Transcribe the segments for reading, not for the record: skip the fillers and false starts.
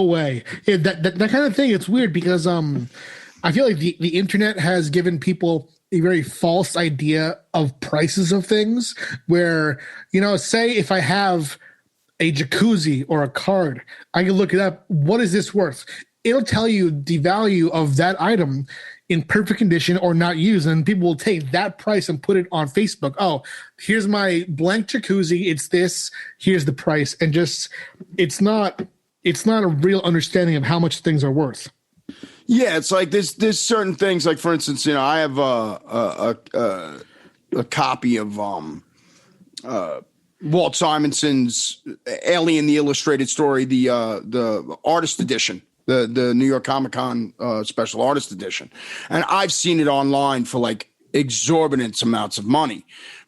No way. Yeah, that kind of thing. It's weird because I feel like the internet has given people a very false idea of prices of things. Where say if I have a jacuzzi or a card, I can look it up. What is this worth? It'll tell you the value of that item in perfect condition or not used, and people will take that price and put it on Facebook. Oh, here's my blank jacuzzi. It's this. Here's the price, and just it's not a real understanding of how much things are worth. Yeah, it's like there's certain things. Like for instance, I have a copy of Walt Simonson's Alien: The Illustrated Story, the artist edition. The New York Comic Con special artist edition. And I've seen it online for like exorbitant amounts of money.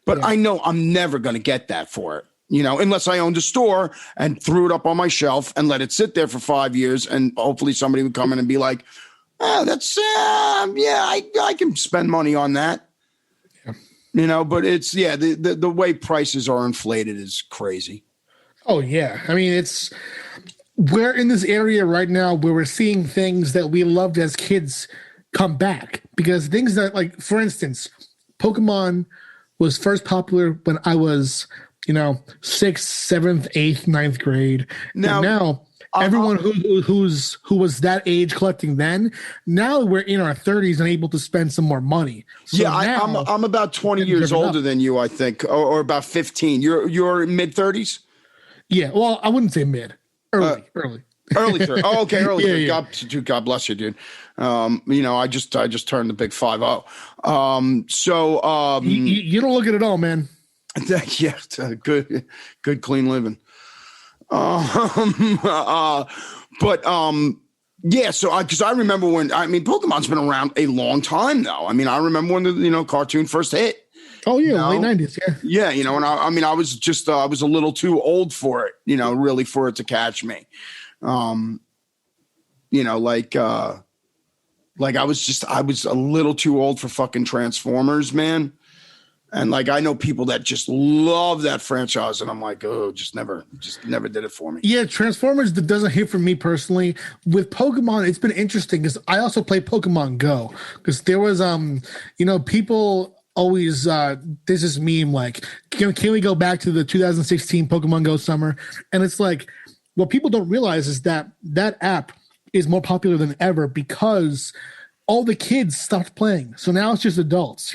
But yeah. I know I'm never going to get that for it, unless I owned a store and threw it up on my shelf and let it sit there for 5 years. And hopefully somebody would come in and be like, that's, I can spend money on that. Yeah. But it's, the way prices are inflated is crazy. Oh, yeah. I mean, we're in this area right now where we're seeing things that we loved as kids come back, because things that, like, for instance, Pokemon was first popular when I was, 6th, 7th, 8th, 9th grade. Now everyone who was that age collecting then, now we're in our 30s and able to spend some more money. So I'm about 20 years older than you, I think, or about 15. You're mid 30s? Yeah, well, I wouldn't say mid. Early. Early 30. Oh, okay, early 30. Yeah. God bless you, dude. I just turned the big 50. You don't look at it all, man. Yeah, good, clean living. So because I remember Pokemon's been around a long time though. I mean, I remember when the cartoon first hit. Oh yeah, late 90s. Yeah. Yeah, and I was just I was a little too old for it, really for it to catch me. I was a little too old for fucking Transformers, man. And like I know people that just love that franchise, and I'm like, oh, just never did it for me. Yeah, Transformers doesn't hit for me personally. With Pokemon, it's been interesting because I also play Pokemon Go, because there was people always there's this meme like, can we go back to the 2016 Pokemon Go summer? And it's like, what people don't realize is that app is more popular than ever because all the kids stopped playing. So now it's just adults,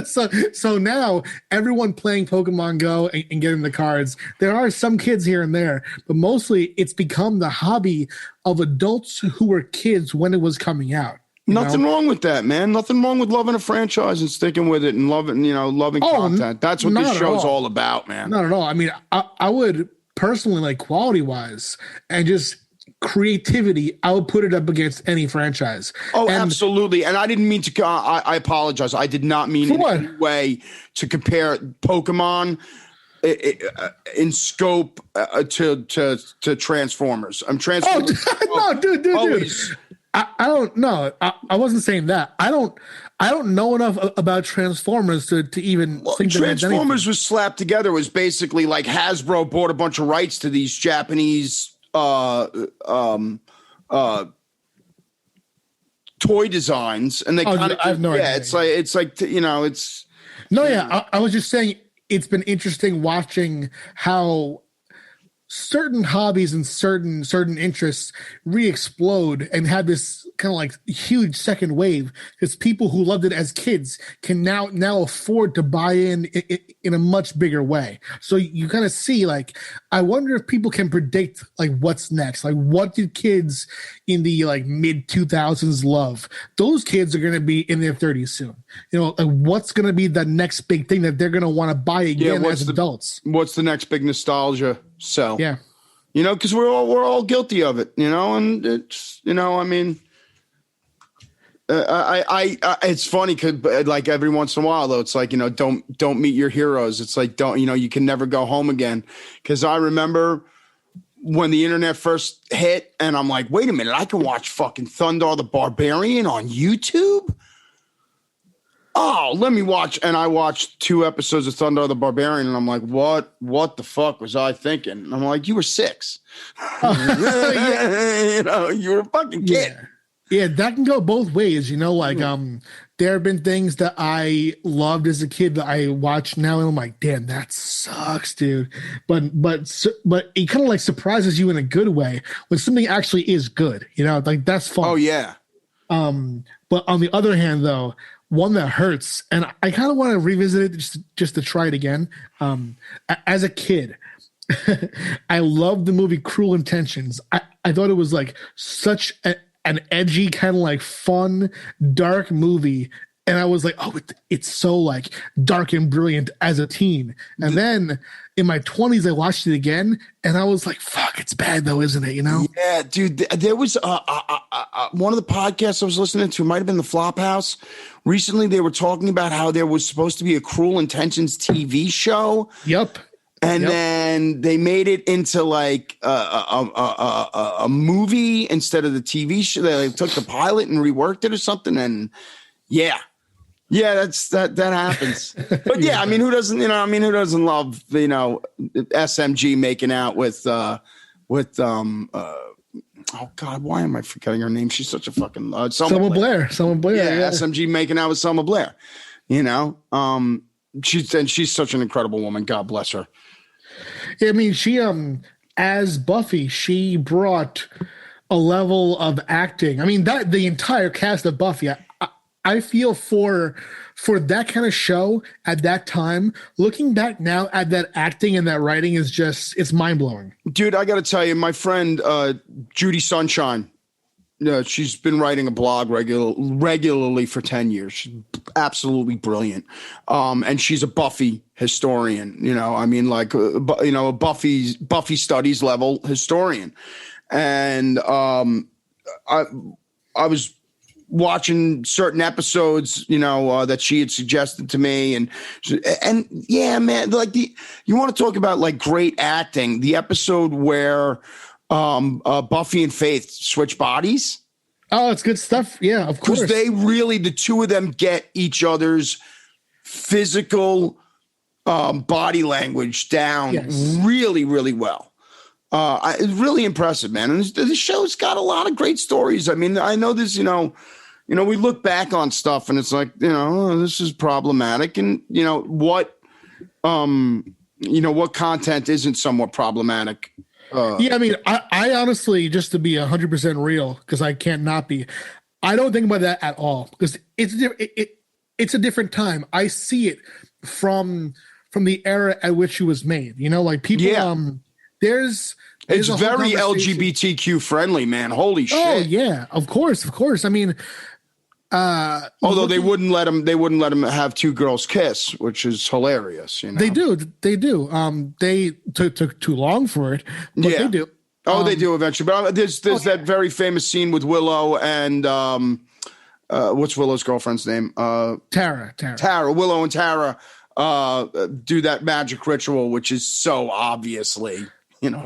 so now everyone playing Pokemon Go and getting the cards. There are some kids here and there, but mostly it's become the hobby of adults who were kids when it was coming out. Nothing wrong with that, man. Nothing wrong with loving a franchise and sticking with it and loving content. That's what this show's all about, man. Not at all. I mean, I would personally, like, quality-wise and just creativity, I would put it up against any franchise. Absolutely. And I didn't mean to. I apologize. I did not mean in any way to compare Pokemon in scope to Transformers. Transformers. No, dude. I don't know. I wasn't saying that. I don't know enough about Transformers to even think that Transformers was slapped together. It was basically like Hasbro bought a bunch of rights to these Japanese toy designs, and they kind of I have no idea. I was just saying it's been interesting watching how certain hobbies and certain interests re-explode and have this kind of like huge second wave, because people who loved it as kids can now afford to buy in a much bigger way. So you kind of see, like, I wonder if people can predict like what's next. Like, what did kids in the like mid 2000s love? Those kids are going to be in their 30s soon. Like, what's going to be the next big thing that they're going to want to buy again as adults? What's the next big nostalgia sell? Yeah. Because we're all guilty of it, and it's, it's funny because like every once in a while though, it's like, don't meet your heroes. It's like, you can never go home again. Because I remember when the internet first hit, and I'm like, wait a minute, I can watch fucking Thundar the Barbarian on YouTube. oh, let me watch. And I watched 2 episodes of Thunder the Barbarian, and I'm like, what the fuck was I thinking? And I'm like, you were 6. You know, you were a fucking kid. Yeah, that can go both ways, you know, like there have been things that I loved as a kid that I watch now and I'm like, damn, that sucks, dude. But it kind of like surprises you in a good way when something actually is good, you know, like that's fun. Oh yeah. But on the other hand though, one that hurts, and I kind of want to revisit it just to try it again. As a kid, I loved the movie Cruel Intentions. I thought it was like such an edgy, kind of like fun, dark movie. And I was like, oh, it's so like dark and brilliant as a teen. And then in my 20s, I watched it again and I was like, fuck, it's bad though, isn't it? You know? Yeah, dude. There was one of the podcasts I was listening to, it might have been the Flophouse. Recently, they were talking about how there was supposed to be a Cruel Intentions TV show. Yep. And then they made it into like a movie instead of the TV show. They like, took the pilot and reworked it or something. And yeah, that happens. But yeah, I mean, who doesn't love, you know, SMG making out with oh God, why am I forgetting her name? She's such a fucking Selma Blair. Yeah, SMG making out with Selma Blair. You know, she's such an incredible woman. God bless her. I mean, she as Buffy, she brought a level of acting. I mean, that the entire cast of Buffy, I feel for that kind of show at that time, looking back now at that acting and that writing is just, it's mind-blowing. Dude, I got to tell you, my friend Judy Sunshine, she's been writing a blog regularly for 10 years. She's absolutely brilliant. And she's a Buffy historian, you know, I mean, like, you know, a Buffy studies level historian. And I was watching certain episodes, you know, that she had suggested to me. And yeah, man, like you want to talk about like great acting, the episode where Buffy and Faith switch bodies. Oh, it's good stuff. Yeah, of course. Because they really, the two of them get each other's physical body language down really, really well. It's really impressive, man. And the show's got a lot of great stories. I mean, I know this, you know, we look back on stuff and it's like, you know, this is problematic. And, you know, what content isn't somewhat problematic? Yeah, I mean, I honestly, just to be 100% real, because I can't not be, I don't think about that at all, because it's a different time. I see it from the era at which it was made. You know, like people, there's it's very LGBTQ friendly, man. Holy shit! Oh yeah, of course. I mean, although they wouldn't let him have 2 girls kiss, which is hilarious. You know, they do. They took too long for it, but they do. Oh, they do eventually. But there's that very famous scene with Willow and what's Willow's girlfriend's name? Tara. Willow and Tara do that magic ritual, which is so obviously, you know.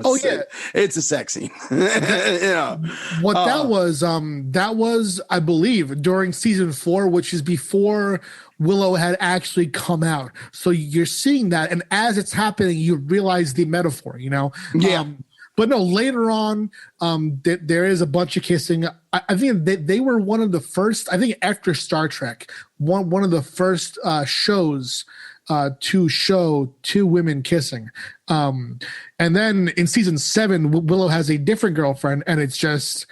It's a sex scene. Yeah. What that was, I believe, during season 4, which is before Willow had actually come out. So you're seeing that, and as it's happening, you realize the metaphor. You know. Yeah. But no, later on, there is a bunch of kissing. I think they were one of the first, I think after Star Trek, one of the first shows to show 2 women kissing. And then in season 7, Willow has a different girlfriend, and it's just,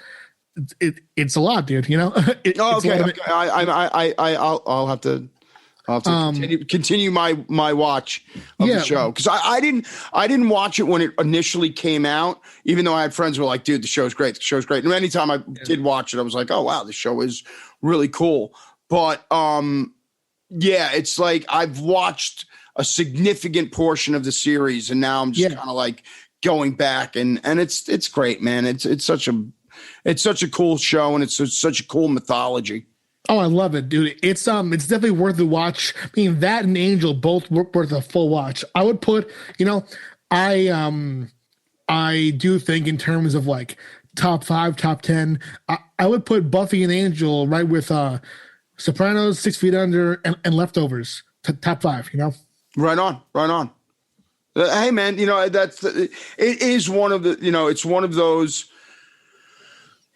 it's a lot, dude, you know? Okay. I'll have to continue my watch of the show, because I didn't watch it when it initially came out, even though I had friends who were like, dude, the show's great. And anytime I did watch it, I was like, oh wow, the show is really cool. But it's like I've watched a significant portion of the series, and now I'm just kind of like going back, and it's great, man. It's such a cool show, and it's such a cool mythology. Oh, I love it, dude. It's definitely worth the watch. I mean, that and Angel both worth a full watch. I would put, you know, I do think in terms of like top 5, top 10, I would put Buffy and Angel right with Sopranos, 6 Feet Under, and Leftovers. Top five, you know? Right on, right on. Hey, man, you know, it is one of the, you know, it's one of those,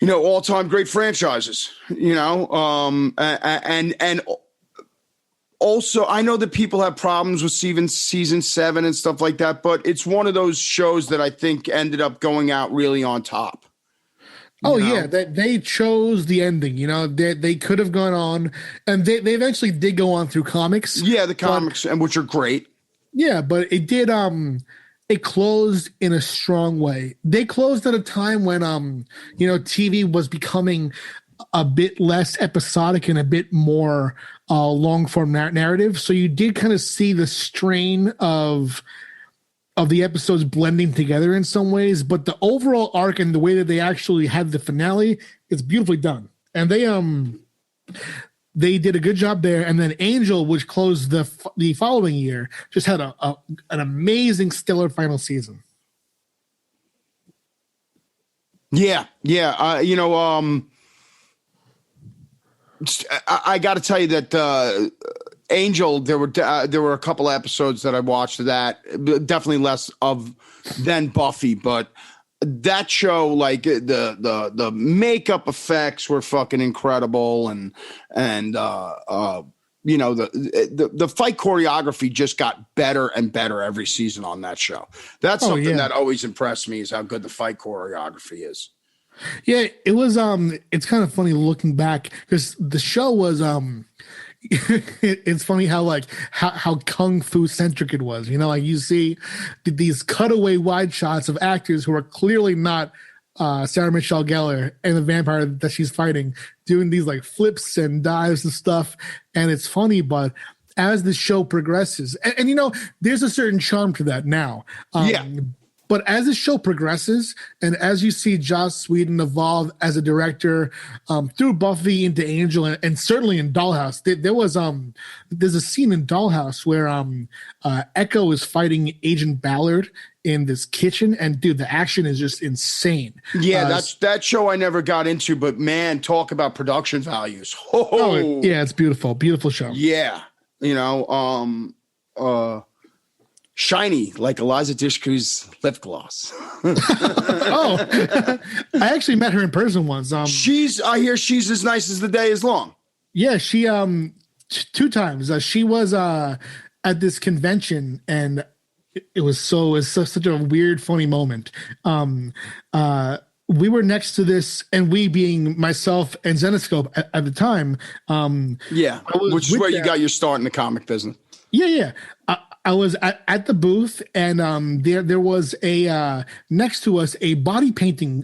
you know, all-time great franchises, you know, and also I know that people have problems with season 7 and stuff like that, but it's one of those shows that I think ended up going out really on top. Oh, you know? Yeah, they chose the ending. You know, they could have gone on, and they eventually did go on through comics. Yeah, the comics, and which are great. Yeah, but it did. It closed in a strong way. They closed at a time when you know, TV was becoming a bit less episodic and a bit more long form narrative. So you did kind of see the strain of the episodes blending together in some ways, but the overall arc and the way that they actually had the finale is beautifully done. And they did a good job there. And then Angel, which closed the following year, just had an amazing, stellar final season. Yeah. You know, I got to tell you that Angel, there were a couple episodes that I watched of that, definitely less of than Buffy, but that show, like the makeup effects were fucking incredible, and you know, the fight choreography just got better and better every season on that show. That's something that always impressed me, is how good the fight choreography is. Yeah, it was. It's kind of funny looking back, because the show was it's funny how kung fu centric it was. You know, like you see these cutaway wide shots of actors who are clearly not Sarah Michelle Gellar and the vampire that she's fighting, doing these like flips and dives and stuff. And it's funny, but as the show progresses, and you know, there's a certain charm to that now. But as the show progresses, and as you see Joss Whedon evolve as a director through Buffy into Angel, and certainly in Dollhouse, there's a scene in Dollhouse where Echo is fighting Agent Ballard in this kitchen, and dude, the action is just insane. Yeah, that show I never got into, but man, talk about production values. Yeah, it's beautiful show. Yeah, you know, shiny like Eliza Dushku's lip gloss. Oh, I actually met her in person once. I hear she's as nice as the day is long. Yeah, she 2 times. She was at this convention, and it was such a weird, funny moment. We were next to this, and we being myself and Zenoscope at the time. Which is where you got your start in the comic business. Yeah. I was at the booth, and there was a next to us a body painting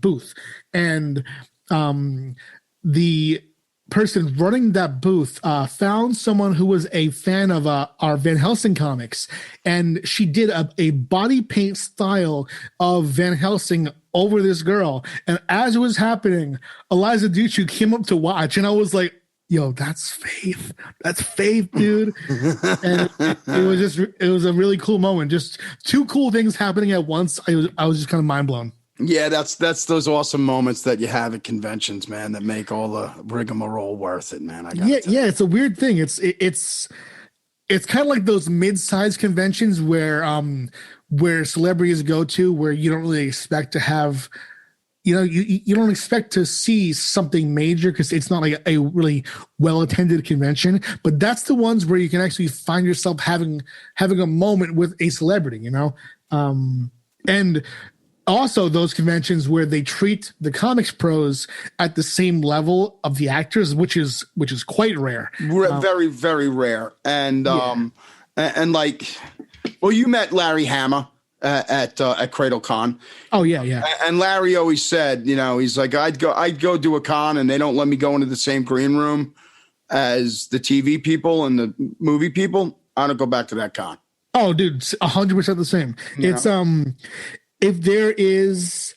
booth, and the person running that booth found someone who was a fan of our Van Helsing comics, and she did a body paint style of Van Helsing over this girl. And as it was happening, Eliza Dushku came up to watch, and I was like, yo, that's Faith. That's Faith, dude. And it was a really cool moment. Just 2 cool things happening at once. I was just kind of mind blown. Yeah, that's those awesome moments that you have at conventions, man, that make all the rigmarole worth it, man. Yeah, it's a weird thing. It's kind of like those mid-sized conventions where celebrities go to, where you don't really expect to have, you know, you don't expect to see something major because it's not like a really well-attended convention, but that's the ones where you can actually find yourself having a moment with a celebrity, you know? And also those conventions where they treat the comics pros at the same level of the actors, which is quite rare. Very, very rare. And and like, well, you met Larry Hama at Cradle Con. Oh yeah. And Larry always said, you know, he's like, I'd go do a con and they don't let me go into the same green room as the TV people and the movie people. I don't go back to that con. Oh, dude, 100% the same. Yeah. It's if there is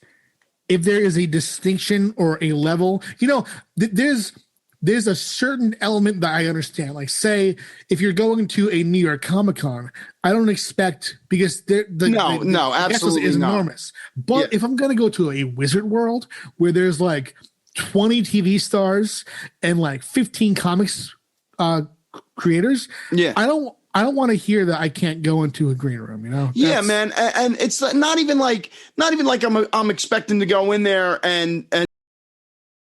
a distinction or a level, you know, there's a certain element that I understand. Like, say, if you're going to a New York Comic Con, I don't expect, because the absolutely is enormous. But if I'm going to go to a Wizard World where there's like 20 TV stars and like 15 comics creators. Yeah. I don't want to hear that I can't go into a green room, you know? Yeah, man. And it's not even like I'm expecting to go in there and